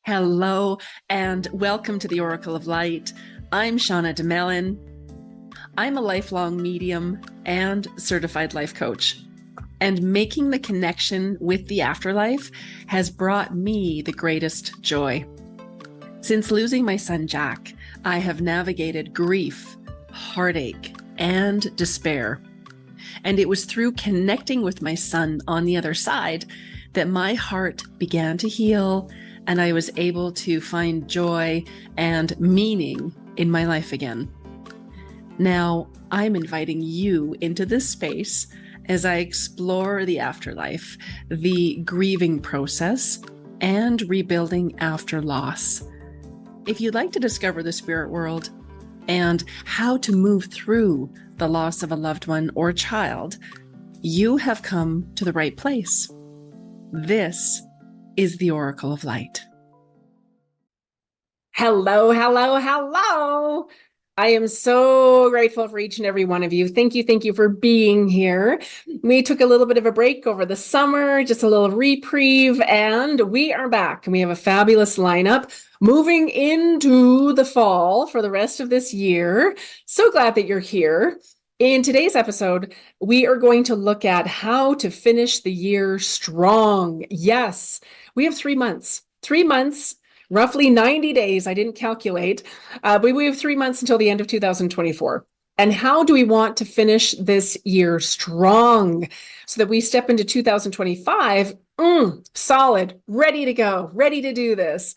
Hello, and welcome to the Oracle of Light. I'm Shauna DeMelin. I'm a lifelong medium and certified life coach. And making the connection with the afterlife has brought me the greatest joy. Since losing my son, Jack, I have navigated grief, heartache, and despair. And it was through connecting with my son on the other side that my heart began to heal and I was able to find joy and meaning in my life again. Now, I'm inviting you into this space as I explore the afterlife, the grieving process, and rebuilding after loss. If you'd like to discover the spirit world and how to move through the loss of a loved one or child, you have come to the right place. This is the Oracle of Light. Hello, hello, hello. I am so grateful for each and every one of you. Thank you for being here. We took a little bit of a break over the summer, just a little reprieve, and we are back. And we have a fabulous lineup moving into the fall for the rest of this year. So glad that you're here. In today's episode, we are going to look at how to finish the year strong. Yes, we have 3 months. 3 months, roughly 90 days. I didn't calculate, but we have 3 months until the end of 2024. And how do we want to finish this year strong so that we step into 2025 solid, ready to go, ready to do this?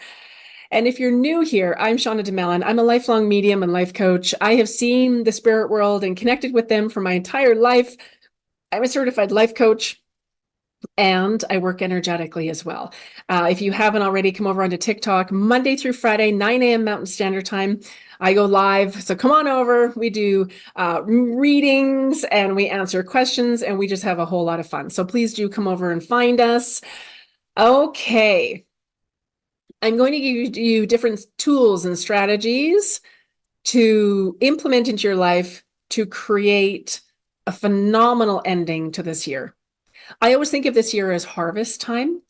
And if you're new here, I'm Shauna DeMelin. I'm a lifelong medium and life coach. I have seen the spirit world and connected with them for my entire life. I'm a certified life coach, and I work energetically as well. If you haven't already, come over onto TikTok, Monday through Friday, 9 a.m. Mountain Standard Time. I go live, so come on over. We do readings and we answer questions and we just have a whole lot of fun. So please do come over and find us. Okay. I'm going to give you different tools and strategies to implement into your life to create a phenomenal ending to this year. I always think of this year as harvest time.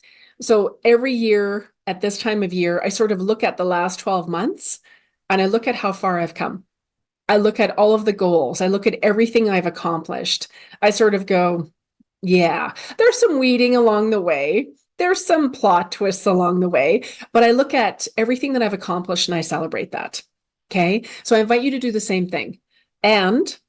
So every year at this time of year, I sort of look at the last 12 months and I look at how far I've come. I look at all of the goals. I look at everything I've accomplished. I sort of go, yeah, there's some weeding along the way. There's some plot twists along the way, but I look at everything that I've accomplished and I celebrate that. Okay. So I invite you to do the same thing. And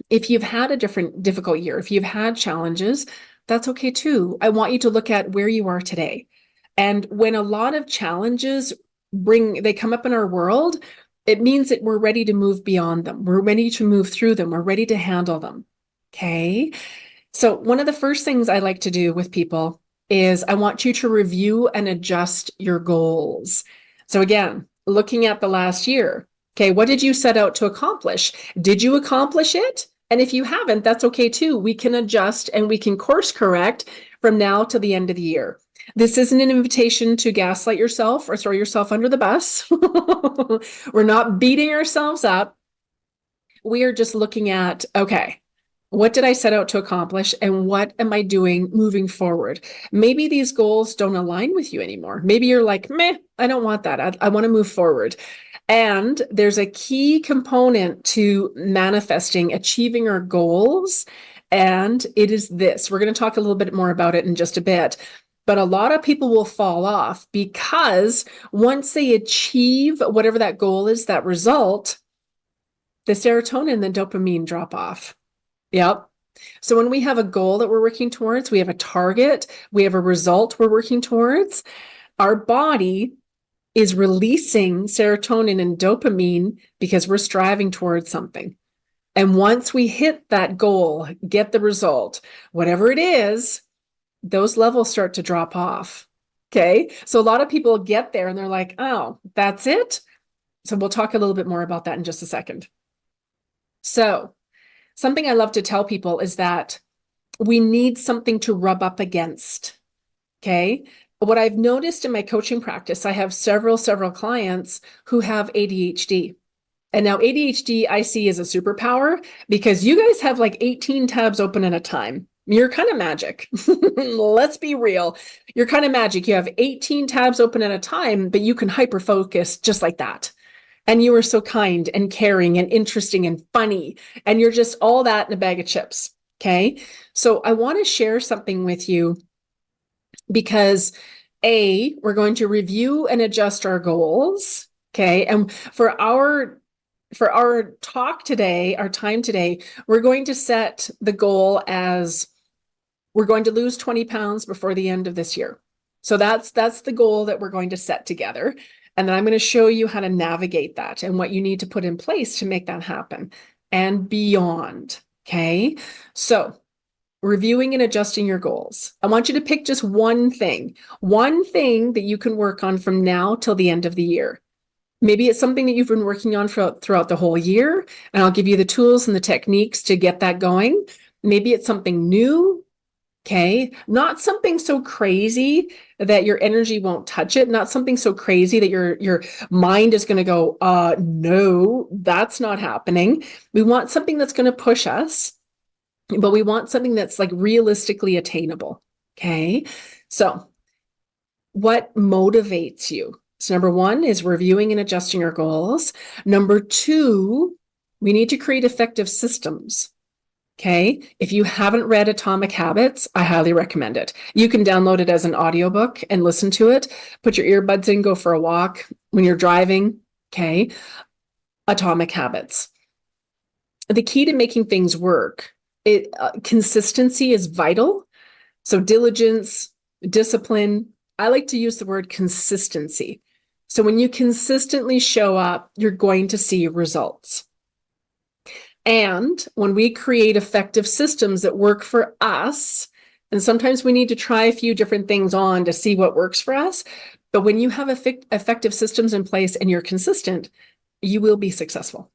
if you've had a difficult year, if you've had challenges, that's okay too. I want you to look at where you are today. And when a lot of challenges they come up in our world, it means that we're ready to move beyond them. We're ready to move through them. We're ready to handle them. Okay. So one of the first things I like to do with people is I want you to review and adjust your goals. So again, looking at the last year, okay, what did you set out to accomplish? Did you accomplish it? And if you haven't, that's okay too. We can adjust and we can course correct from now to the end of the year. This isn't an invitation to gaslight yourself or throw yourself under the bus. We're not beating ourselves up. We are just looking at, okay, what did I set out to accomplish and what am I doing moving forward? Maybe these goals don't align with you anymore. Maybe you're like, meh, I don't want that. I want to move forward. And there's a key component to manifesting, achieving our goals. And it is this. We're going to talk a little bit more about it in just a bit. But a lot of people will fall off because once they achieve whatever that goal is, that result, the serotonin and the dopamine drop off. Yep. So when we have a goal that we're working towards, we have a target, we have a result we're working towards, our body is releasing serotonin and dopamine because we're striving towards something. And once we hit that goal, get the result, whatever it is, those levels start to drop off. Okay. So a lot of people get there and they're like, oh, that's it. So we'll talk a little bit more about that in just a second. So something I love to tell people is that we need something to rub up against. Okay. What I've noticed in my coaching practice, I have several clients who have ADHD. And now ADHD I see as a superpower because you guys have like 18 tabs open at a time. You're kind of magic. Let's be real. You're kind of magic. You have 18 tabs open at a time, but you can hyper focus just like that. And you are so kind and caring and interesting and funny. And you're just all that in a bag of chips. Okay. So I want to share something with you because we're going to review and adjust our goals. Okay. And for our talk today, our time today, we're going to set the goal as we're going to lose 20 pounds before the end of this year. So that's the goal that we're going to set together. And then I'm going to show you how to navigate that and what you need to put in place to make that happen and beyond. Okay. So reviewing and adjusting your goals. I want you to pick just one thing that you can work on from now till the end of the year. Maybe it's something that you've been working on throughout the whole year, and I'll give you the tools and the techniques to get that going. Maybe it's something new. Okay. Not something so crazy that your energy won't touch it. Not something so crazy that your mind is going to go, no, that's not happening. We want something that's going to push us, but we want something that's like realistically attainable. Okay. So what motivates you? So number one is reviewing and adjusting your goals. Number two, we need to create effective systems. Okay. If you haven't read Atomic Habits, I highly recommend it. You can download it as an audiobook and listen to it. Put your earbuds in, go for a walk when you're driving. Okay. Atomic Habits. The key to making things work, consistency is vital. So diligence, discipline. I like to use the word consistency. So when you consistently show up, you're going to see results. And when we create effective systems that work for us, and sometimes we need to try a few different things on to see what works for us, but when you have effective systems in place and you're consistent, you will be successful.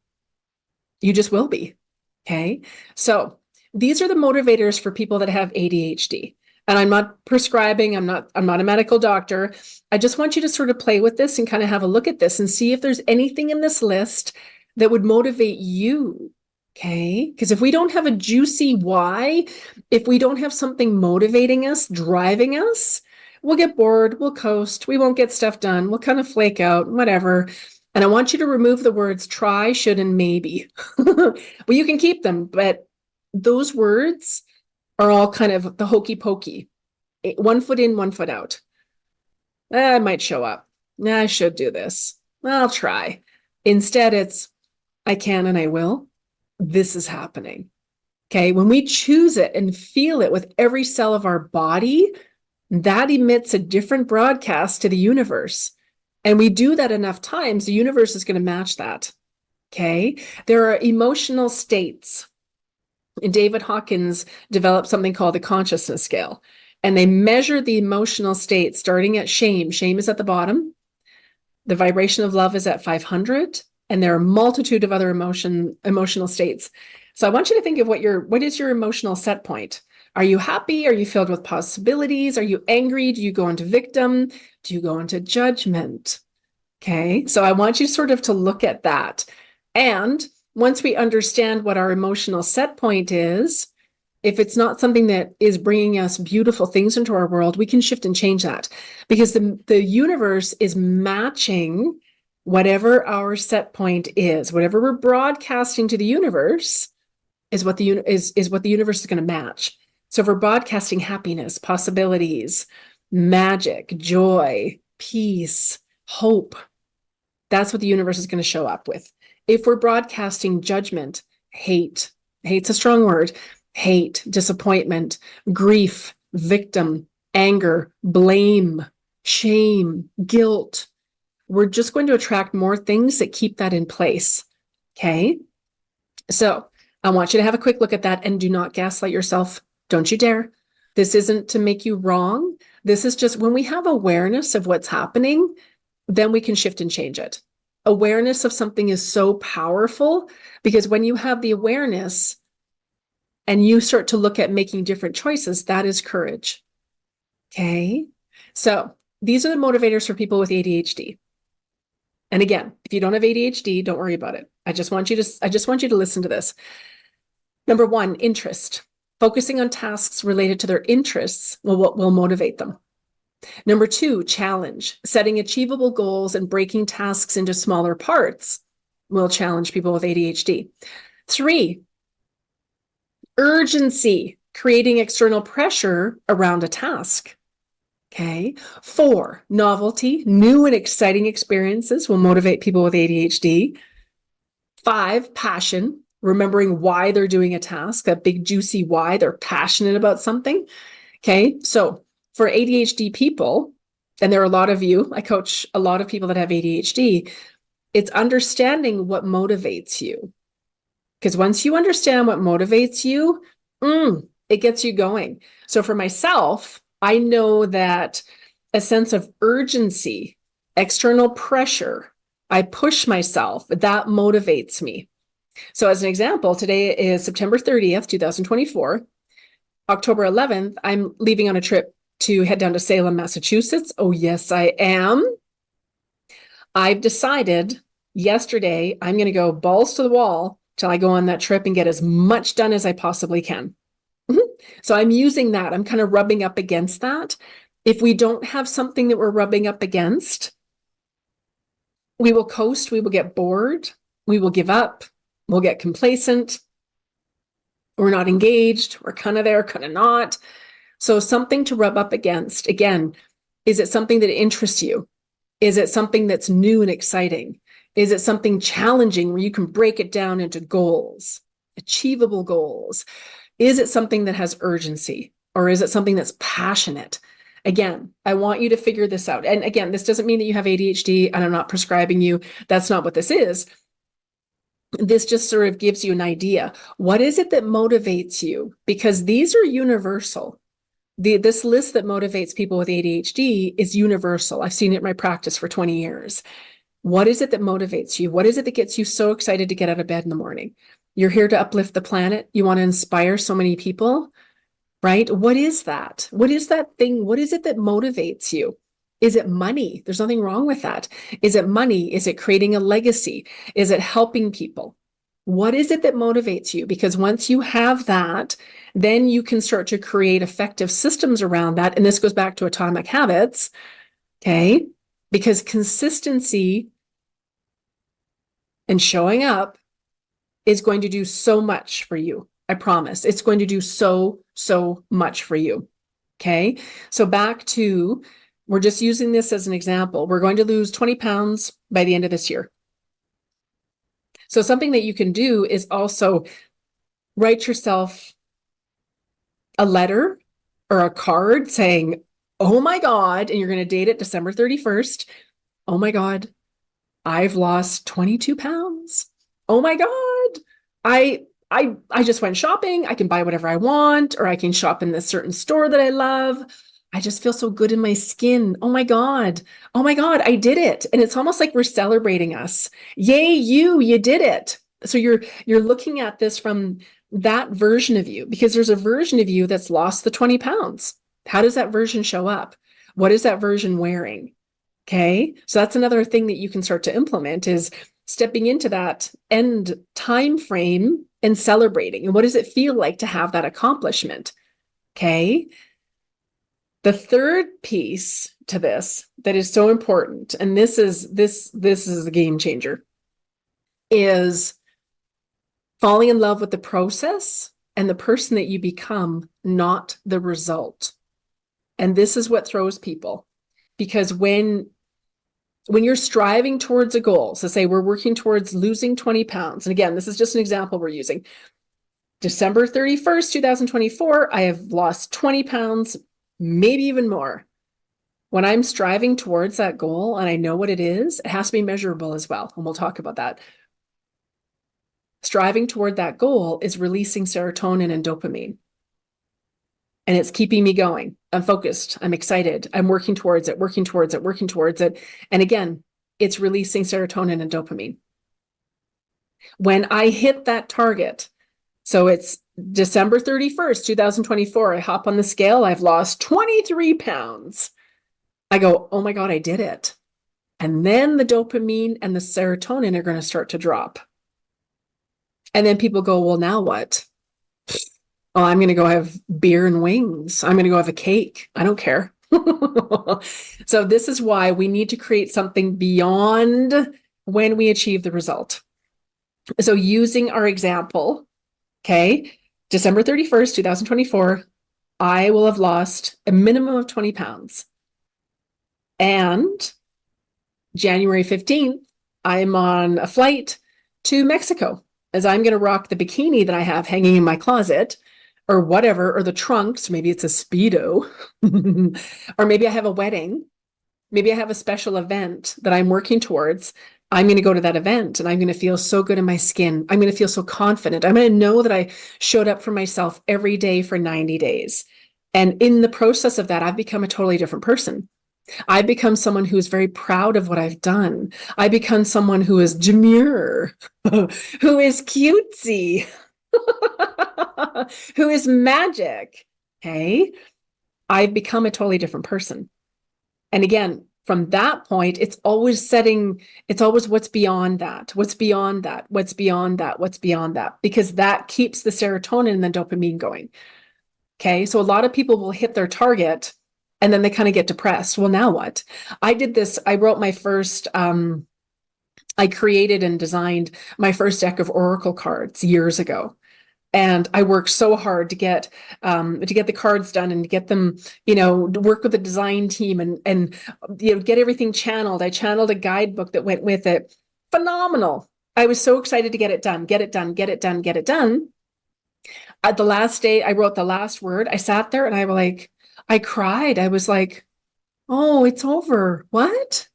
You just will be. Okay. So these are the motivators for people that have ADHD. And I'm not prescribing, I'm not a medical doctor. I just want you to sort of play with this and kind of have a look at this and see if there's anything in this list that would motivate you. Okay. Because if we don't have a juicy why, if we don't have something motivating us, driving us, we'll get bored, we'll coast, we won't get stuff done, we'll kind of flake out, whatever. And I want you to remove the words try, should, and maybe. Well, you can keep them, but those words are all kind of the hokey pokey. 1 foot in, 1 foot out. I might show up. I should do this. I'll try. Instead, it's I can and I will. This is happening. Okay. When we choose it and feel it with every cell of our body, that emits a different broadcast to the universe. And we do that enough times, the universe is going to match that. Okay. There are emotional states. And David Hawkins developed something called the consciousness scale. And they measure the emotional state starting at shame. Shame is at the bottom. The vibration of love is at 500. And there are a multitude of other emotional states. So I want you to think of what is your emotional set point? Are you happy? Are you filled with possibilities? Are you angry? Do you go into victim? Do you go into judgment? Okay. So I want you sort of to look at that. And once we understand what our emotional set point is, if it's not something that is bringing us beautiful things into our world, we can shift and change that because the universe is matching whatever our set point is. Whatever we're broadcasting to the universe is what the universe is going to match. So if we're broadcasting happiness, possibilities, magic, joy, peace, hope, that's what the universe is going to show up with. If we're broadcasting judgment, hate's a strong word, hate, disappointment, grief, victim, anger, blame, shame, guilt, we're just going to attract more things that keep that in place. Okay. So I want you to have a quick look at that and do not gaslight yourself. Don't you dare. This isn't to make you wrong. This is just when we have awareness of what's happening, then we can shift and change it. Awareness of something is so powerful because when you have the awareness and you start to look at making different choices, that is courage. Okay. So these are the motivators for people with ADHD. And again, if you don't have ADHD, don't worry about it. I just want you to listen to this. Number one, interest. Focusing on tasks related to their interests will motivate them. Number 2, challenge. Setting achievable goals and breaking tasks into smaller parts will challenge people with ADHD. 3, urgency. Creating external pressure around a task. Okay. 4, novelty. New and exciting experiences will motivate people with ADHD. 5, passion. Remembering why they're doing a task, that big juicy why, they're passionate about something. Okay. So for ADHD people, and there are a lot of you, I coach a lot of people that have ADHD, it's understanding what motivates you. Because once you understand what motivates you, it gets you going. So for myself, I know that a sense of urgency, external pressure, I push myself, that motivates me. So as an example, today is September 30th, 2024. October 11th, I'm leaving on a trip to head down to Salem, Massachusetts. Oh, yes, I am. I've decided yesterday I'm going to go balls to the wall till I go on that trip and get as much done as I possibly can. So I'm using that. I'm kind of rubbing up against that. If we don't have something that we're rubbing up against, we will coast, we will get bored, we will give up, we'll get complacent, we're not engaged, we're kind of there, kind of not. So something to rub up against. Again, is it something that interests you? Is it something that's new and exciting? Is it something challenging where you can break it down into goals, achievable goals? Is it something that has urgency, or is it something that's passionate? Again, I want you to figure this out. And again, this doesn't mean that you have ADHD and I'm not prescribing you. That's not what this is. This just sort of gives you an idea. What is it that motivates you? Because these are universal. This list that motivates people with ADHD is universal. I've seen it in my practice for 20 years. What is it that motivates you? What is it that gets you so excited to get out of bed in the morning? You're here to uplift the planet. You want to inspire so many people, right? What is that? What is that thing? What is it that motivates you? Is it money? There's nothing wrong with that. Is it money? Is it creating a legacy? Is it helping people? What is it that motivates you? Because once you have that, then you can start to create effective systems around that. And this goes back to atomic habits, okay? Because consistency and showing up is going to do so much for you. I promise. It's going to do so much for you. Okay. So back to, we're just using this as an example. We're going to lose 20 pounds by the end of this year. So something that you can do is also write yourself a letter or a card saying, oh my God, and you're going to date it December 31st. Oh my God, I've lost 22 pounds. Oh my God, I just went shopping. I can buy whatever I want, or I can shop in this certain store that I love. I just feel so good in my skin. Oh my God. Oh my God, I did it. And it's almost like we're celebrating us. Yay, you did it. So you're looking at this from that version of you, because there's a version of you that's lost the 20 pounds. How does that version show up? What is that version wearing? Okay. So that's another thing that you can start to implement, is stepping into that end time frame and celebrating. And what does it feel like to have that accomplishment? Okay. The third piece to this that is so important, and this is a game changer, is falling in love with the process and the person that you become, not the result. And this is what throws people, because when you're striving towards a goal, so say we're working towards losing 20 pounds. And again, this is just an example we're using. December 31st, 2024, I have lost 20 pounds, maybe even more. When I'm striving towards that goal and I know what it is, it has to be measurable as well. And we'll talk about that. Striving toward that goal is releasing serotonin and dopamine. And it's keeping me going. I'm focused. I'm excited. I'm working towards it, working towards it, working towards it. And again, it's releasing serotonin and dopamine. When I hit that target, so it's December 31st, 2024, I hop on the scale, I've lost 23 pounds. I go, oh my God, I did it. And then the dopamine and the serotonin are going to start to drop. And then people go, well, now what? Oh, I'm going to go have beer and wings. I'm going to go have a cake. I don't care. So this is why we need to create something beyond when we achieve the result. So using our example, okay, December 31st, 2024, I will have lost a minimum of 20 pounds. And January 15th, I'm on a flight to Mexico as I'm going to rock the bikini that I have hanging in my closet or whatever, or the trunks. Maybe it's a Speedo, or maybe I have a wedding. Maybe I have a special event that I'm working towards. I'm going to go to that event and I'm going to feel so good in my skin. I'm going to feel so confident. I'm going to know that I showed up for myself every day for 90 days. And in the process of that, I've become a totally different person. I've become someone who's very proud of what I've done. I become someone who is demure, who is cutesy, who is magic. Okay. I've become a totally different person. And again, from that point, it's always what's beyond that, what's beyond that, what's beyond that, what's beyond that, because that keeps the serotonin and the dopamine going. Okay. So a lot of people will hit their target and then they kind of get depressed. Well, now what? I did this. I wrote my first, I created and designed my first deck of Oracle cards years ago. And I worked so hard to get the cards done and to get them, to work with the design team and get everything channeled. I channeled a guidebook that went with it. Phenomenal. I was so excited to get it done, get it done, get it done, get it done. At the last day, I wrote the last word. I sat there and I cried. I was like, oh, it's over. What?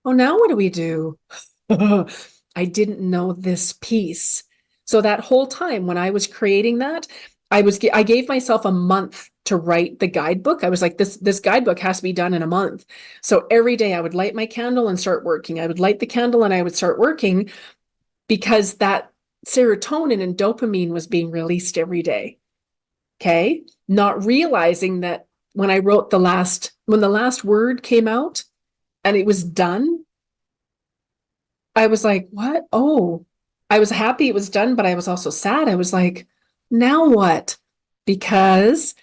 Oh, now what do we do? I didn't know this piece. So that whole time when I was creating that, I gave myself a month to write the guidebook. I was like, this guidebook has to be done in a month. So every day I would light my candle and start working. I would light the candle and I would start working because that serotonin and dopamine was being released every day. Okay. Not realizing that when the last word came out and it was done, I was like, what? Oh, I was happy it was done, but I was also sad. I was like, now what? Because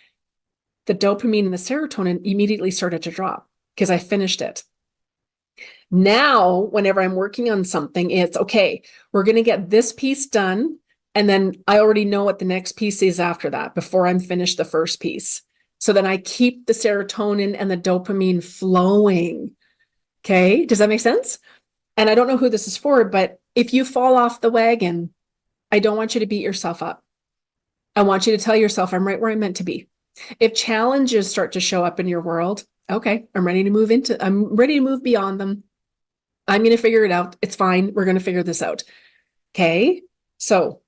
the dopamine and the serotonin immediately started to drop because I finished it. Now, whenever I'm working on something, it's okay, we're going to get this piece done. And then I already know what the next piece is after that before I'm finished the first piece. So then I keep the serotonin and the dopamine flowing. Okay. Does that make sense? And I don't know who this is for, but if you fall off the wagon, I don't want you to beat yourself up. I want you to tell yourself, I'm right where I'm meant to be. If challenges start to show up in your world, okay, I'm ready to move beyond them. I'm going to figure it out. It's fine. We're going to figure this out. Okay. So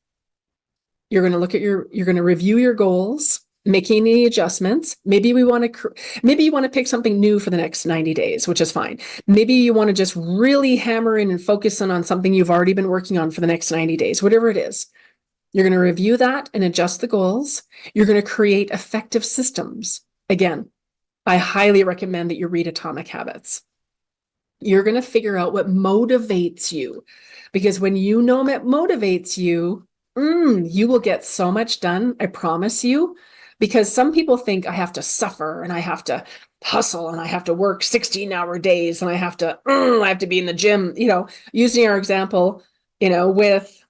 you're going to review your goals, making any adjustments. Maybe you want to pick something new for the next 90 days, which is fine. Maybe you want to just really hammer in and focus on something you've already been working on for the next 90 days, whatever it is. You're going to review that and adjust the goals. You're going to create effective systems. Again, I highly recommend that you read Atomic Habits. You're going to figure out what motivates you, because when you know what motivates you, you will get so much done. I promise you, because some people think I have to suffer and I have to hustle and I have to work 16-hour days and I have to be in the gym, using our example, with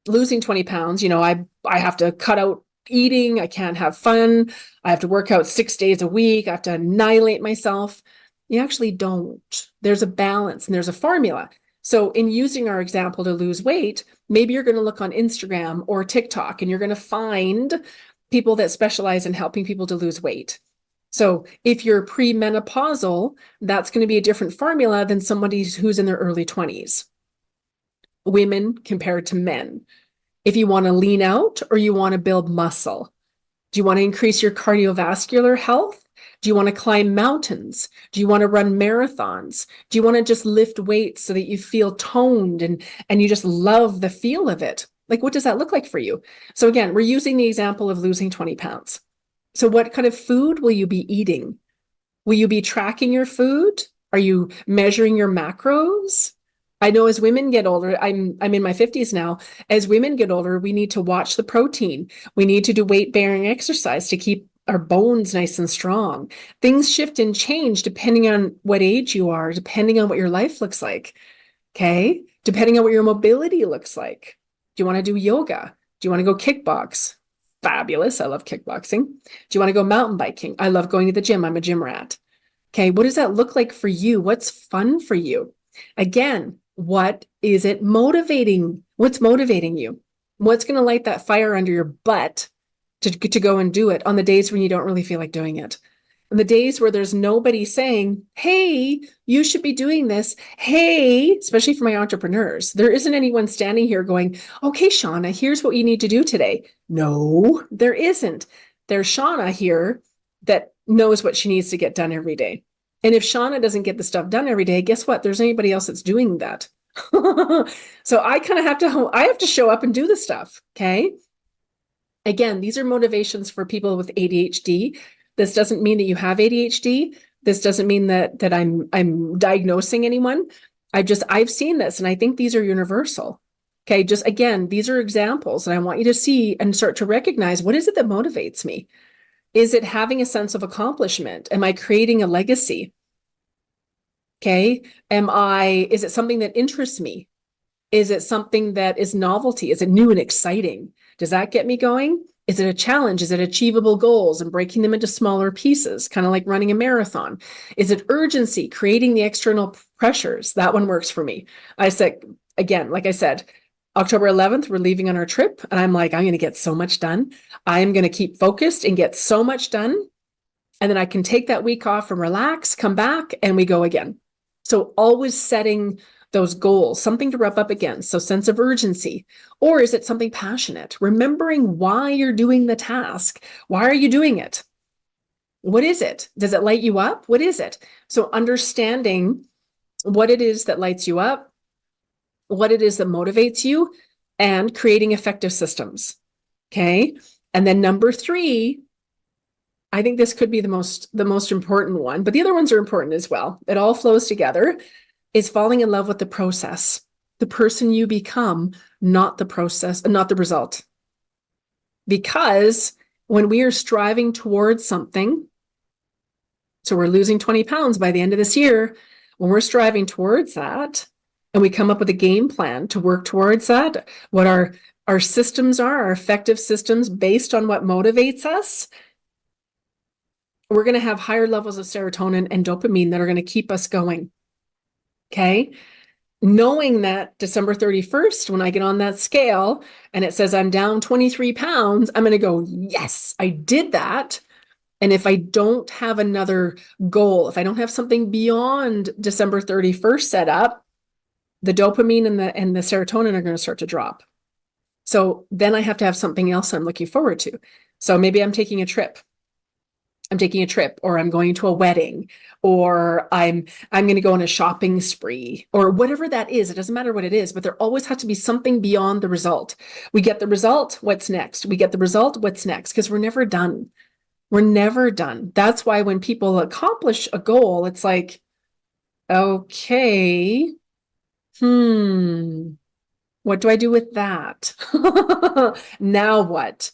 losing 20 pounds, I have to cut out eating. I can't have fun. I have to work out 6 days a week. I have to annihilate myself. You actually don't. There's a balance and there's a formula. So in using our example to lose weight, maybe you're going to look on Instagram or TikTok and you're going to find people that specialize in helping people to lose weight. So if you're premenopausal, that's going to be a different formula than somebody who's in their early 20s. Women compared to men. If you want to lean out or you want to build muscle, do you want to increase your cardiovascular health? Do you want to climb mountains? Do you want to run marathons? Do you want to just lift weights so that you feel toned and you just love the feel of it? Like, what does that look like for you? So again, we're using the example of losing 20 pounds. So what kind of food will you be eating? Will you be tracking your food? Are you measuring your macros? I know as women get older, I'm in my 50s now. As women get older, we need to watch the protein. We need to do weight-bearing exercise to keep our bones nice and strong. Things shift and change depending on what age you are, depending on what your life looks like. Okay? Depending on what your mobility looks like. Do you want to do yoga? Do you want to go kickbox? Fabulous. I love kickboxing. Do you want to go mountain biking? I love going to the gym. I'm a gym rat. Okay, what does that look like for you? What's fun for you? Again, what is it motivating? What's motivating you? What's going to light that fire under your butt to go and do it on the days when you don't really feel like doing it? On the days where there's nobody saying, hey, you should be doing this. Hey, especially for my entrepreneurs, there isn't anyone standing here going, okay, Shauna, here's what you need to do today. No, there isn't. There's Shauna here that knows what she needs to get done every day. And if Shauna doesn't get the stuff done every day, guess what? There's anybody else that's doing that. So I kind of have to show up and do the stuff. Okay. Again, these are motivations for people with ADHD. This doesn't mean that you have ADHD. This doesn't mean that I'm diagnosing anyone. I've seen this, and I think these are universal. Okay, just again, these are examples, and I want you to see and start to recognize, what is it that motivates me? Is it having a sense of accomplishment? Am I creating a legacy? Okay, is it something that interests me? Is it something that is novelty? Is it new and exciting? Does that get me going? Is it a challenge? Is it achievable goals and breaking them into smaller pieces, kind of like running a marathon? Is it urgency, creating the external pressures? That one works for me. I said, again, like I said, October 11th, we're leaving on our trip. And I'm like, I'm going to get so much done. I'm going to keep focused and get so much done. And then I can take that week off and relax, come back, and we go again. So always setting those goals, something to rub up against. So sense of urgency, or is it something passionate? Remembering why you're doing the task. Why are you doing it? What is it? Does it light you up? What is it? So understanding what it is that lights you up, what it is that motivates you, and creating effective systems. Okay. And then number 3, I think this could be the most important one, but the other ones are important as well. It all flows together. Is falling in love with the process, the person you become, not the process, not the result. Because when we are striving towards something, so we're losing 20 pounds by the end of this year, when we're striving towards that, and we come up with a game plan to work towards that, what our systems are, our effective systems based on what motivates us, we're going to have higher levels of serotonin and dopamine that are going to keep us going. Okay. Knowing that December 31st, when I get on that scale and it says I'm down 23 pounds, I'm going to go, yes, I did that. And if I don't have another goal, if I don't have something beyond December 31st set up, the dopamine and the serotonin are going to start to drop. So then I have to have something else I'm looking forward to. So maybe I'm taking a trip, or I'm going to a wedding, or I'm going to go on a shopping spree, or whatever that is. It doesn't matter what it is, but there always has to be something beyond the result. We get the result, what's next? We get the result, what's next? Because we're never done. We're never done. That's why when people accomplish a goal, it's like, okay, what do I do with that? Now what?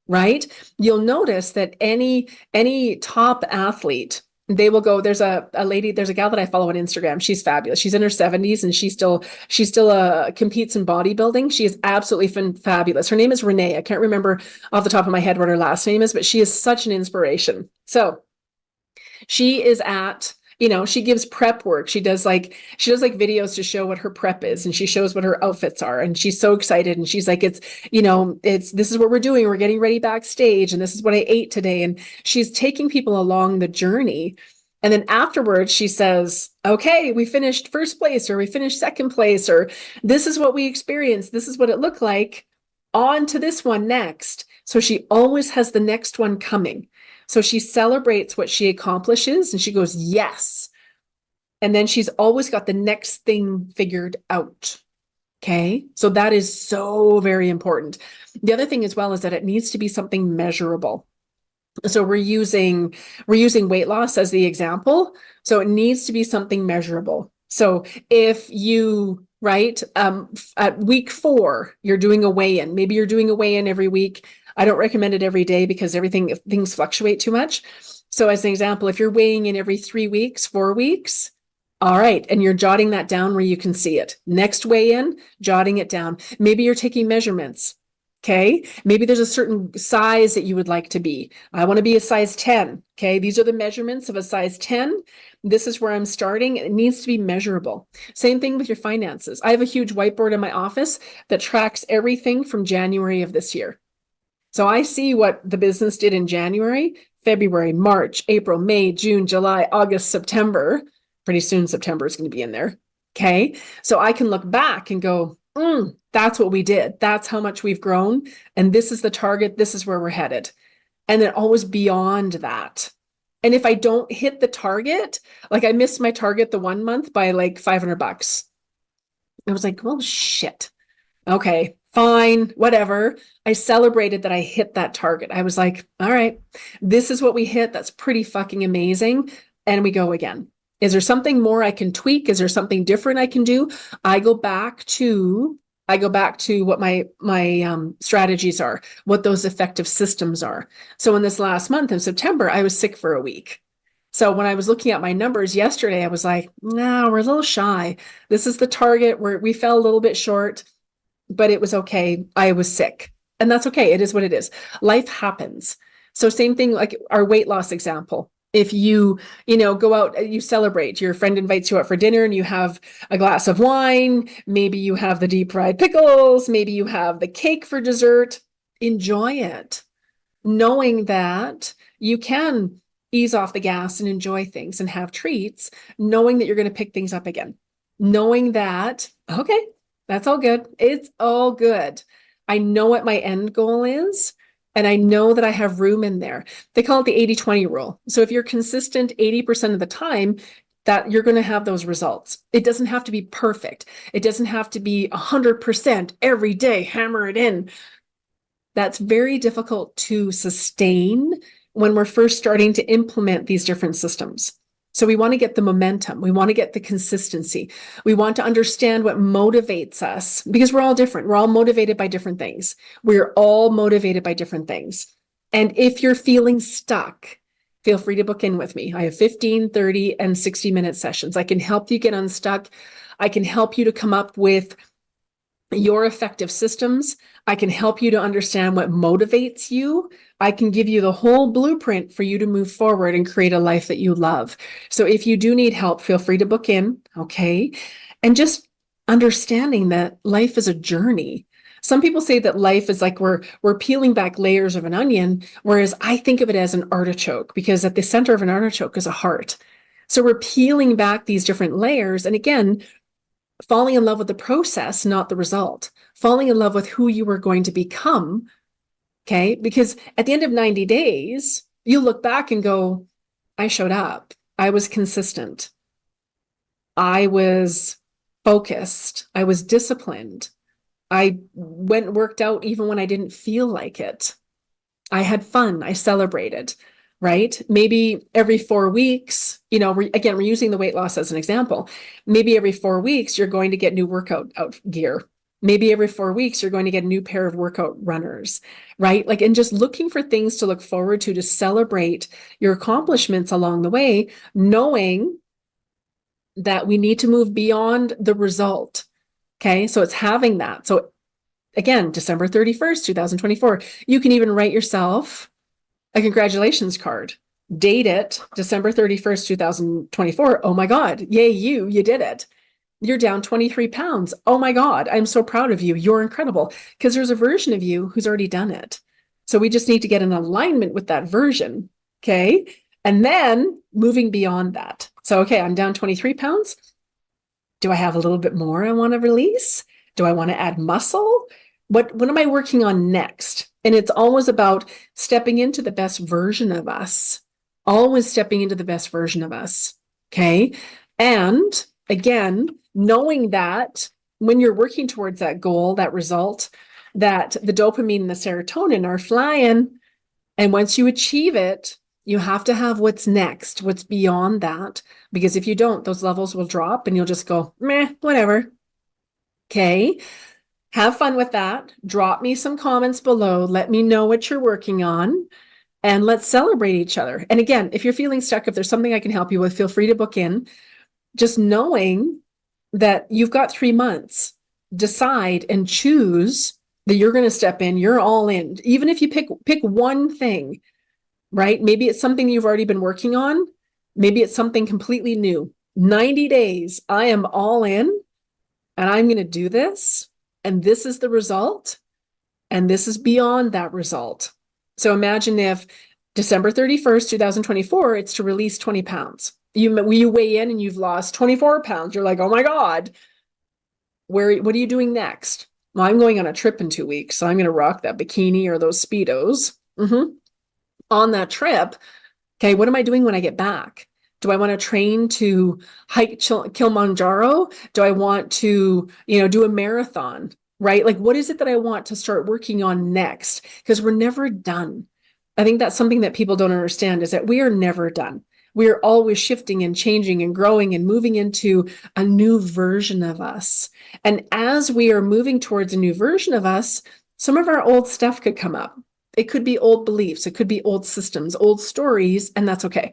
Right? You'll notice that any top athlete, they will go, there's a gal that I follow on Instagram. She's fabulous. She's in her 70s and she still competes in bodybuilding. She is absolutely fabulous. Her name is Renee. I can't remember off the top of my head what her last name is, but she is such an inspiration. So she is at, she gives prep work. She does like videos to show what her prep is, and she shows what her outfits are. And she's so excited. And she's like, this is what we're doing. We're getting ready backstage. And this is what I ate today. And she's taking people along the journey. And then afterwards she says, okay, we finished first place, or we finished second place, or this is what we experienced. This is what it looked like. On to this one next. So she always has the next one coming. So she celebrates what she accomplishes and she goes, yes. And then she's always got the next thing figured out. Okay. So that is so very important. The other thing as well is that it needs to be something measurable. So we're using weight loss as the example. So it needs to be something measurable. So if you, right, at week 4, you're doing a weigh-in. Maybe you're doing a weigh-in every week. I don't recommend it every day because things fluctuate too much. So as an example, if you're weighing in every 3 weeks, 4 weeks, all right, and you're jotting that down where you can see it. Next weigh-in, jotting it down. Maybe you're taking measurements. Okay. Maybe there's a certain size that you would like to be. I want to be a size 10. Okay. These are the measurements of a size 10. This is where I'm starting. It needs to be measurable. Same thing with your finances. I have a huge whiteboard in my office that tracks everything from January of this year. So I see what the business did in January, February, March, April, May, June, July, August, September. Pretty soon September is going to be in there. Okay. So I can look back and go, that's what we did. That's how much we've grown. And this is the target. This is where we're headed. And then always beyond that. And if I don't hit the target, like I missed my target the 1 month by like $500. I was like, well, shit. Okay, fine, whatever. I celebrated that I hit that target. I was like, all right, this is what we hit. That's pretty fucking amazing. And we go again. Is there something more I can tweak? Is there something different I can do? I go back to what my strategies are, what those effective systems are. So in this last month in September, I was sick for a week. So when I was looking at my numbers yesterday, I was like, no, we're a little shy. This is the target where we fell a little bit short, but it was okay. I was sick, and that's okay. It is what it is. Life happens. So same thing, like our weight loss example. If you go out, you celebrate, your friend invites you out for dinner and you have a glass of wine, maybe you have the deep fried pickles, maybe you have the cake for dessert, enjoy it. Knowing that you can ease off the gas and enjoy things and have treats, knowing that you're going to pick things up again. Knowing that, okay, that's all good. It's all good. I know what my end goal is. And I know that I have room in there. They call it the 80-20 rule. So if you're consistent 80% of the time, that you're going to have those results. It doesn't have to be perfect. It doesn't have to be 100% every day, hammer it in. That's very difficult to sustain when we're first starting to implement these different systems. So we want to get the momentum. We want to get the consistency. We want to understand what motivates us because we're all different. We're all motivated by different things. We're all motivated by different things. And if you're feeling stuck, feel free to book in with me. I have 15, 30, and 60-minute sessions. I can help you get unstuck. I can help you to come up with your effective systems. I can help you to understand what motivates you. I can give you the whole blueprint for you to move forward and create a life that you love. So if you do need help, feel free to book in, okay? And just understanding that life is a journey. Some people say that life is like we're peeling back layers of an onion, whereas I think of it as an artichoke because at the center of an artichoke is a heart. So we're peeling back these different layers. And again, falling in love with the process, not the result. Falling in love with who you are going to become. Okay. Because at the end of 90 days, you look back and go, I showed up. I was consistent. I was focused. I was disciplined. I went and worked out even when I didn't feel like it. I had fun. I celebrated, right? Maybe every 4 weeks, again, we're using the weight loss as an example. Maybe every 4 weeks, you're going to get new workout gear. Maybe every 4 weeks, you're going to get a new pair of workout runners, right? Like, and just looking for things to look forward to celebrate your accomplishments along the way, knowing that we need to move beyond the result. Okay. So it's having that. So again, December 31st, 2024, you can even write yourself a congratulations card. Date it December 31st, 2024. Oh my God. Yay, you did it. You're down 23 pounds. Oh my God. I'm so proud of you. You're incredible. Because there's a version of you who's already done it. So we just need to get in alignment with that version. Okay. And then moving beyond that. So, okay, I'm down 23 pounds. Do I have a little bit more I want to release? Do I want to add muscle? What am I working on next? And it's always about stepping into the best version of us, always stepping into the best version of us. Okay. And again, knowing that when you're working towards that goal, that result, that the dopamine and the serotonin are flying. And once you achieve it, You have to have what's next, what's beyond that, because if you don't, those levels will drop and you'll just go, meh, whatever. Okay. Have fun with that. Drop me some comments below. Let me know what you're working on and let's celebrate each other. And again, if you're feeling stuck, if there's something I can help you with, feel free to book in. Just knowing that you've got 3 months, decide and choose that you're going to step in, you're all in. Even if you pick one thing, right? Maybe it's something you've already been working on. Maybe it's something completely new. 90 days, I am all in and I'm going to do this. And this is the result. And this is beyond that result. So imagine if December 31st, 2024, it's to release 20 pounds. You weigh in and you've lost 24 pounds. You're like, oh my God, what are you doing next? Well, I'm going on a trip in 2 weeks. So I'm going to rock that bikini or those Speedos. On that trip. Okay, what am I doing when I get back? Do I want to train to hike Kilimanjaro? Do I want to, do a marathon, right? Like, what is it that I want to start working on next? Because we're never done. I think that's something that people don't understand, is that we are never done. We are always shifting and changing and growing and moving into a new version of us. And as we are moving towards a new version of us, some of our old stuff could come up. It could be old beliefs. It could be old systems, old stories, and that's okay.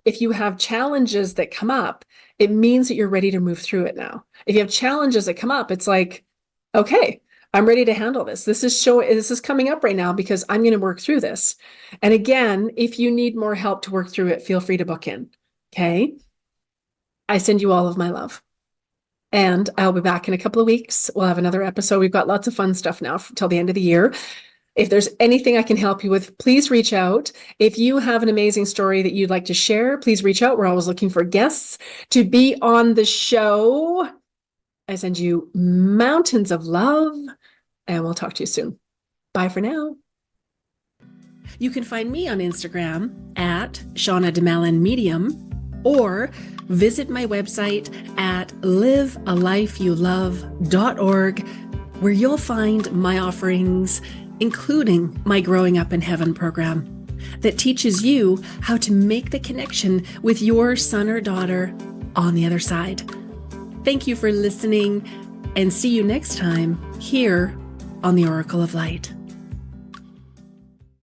If you have challenges that come up, it means that you're ready to move through it now. If you have challenges that come up, it's like, okay, I'm ready to handle this. This is coming up right now because I'm going to work through this. And again, if you need more help to work through it, feel free to book in. Okay. I send you all of my love. And I'll be back in a couple of weeks. We'll have another episode. We've got lots of fun stuff now till the end of the year. If there's anything I can help you with, please reach out. If you have an amazing story that you'd like to share, please reach out. We're always looking for guests to be on the show. I send you mountains of love, and we'll talk to you soon. Bye for now. You can find me on Instagram at Shauna DeMallon Medium, or visit my website at livealifeyoulove.org, where you'll find my offerings, including my Growing Up in Heaven program that teaches you how to make the connection with your son or daughter on the other side. Thank you for listening, and see you next time here on the Oracle of Light.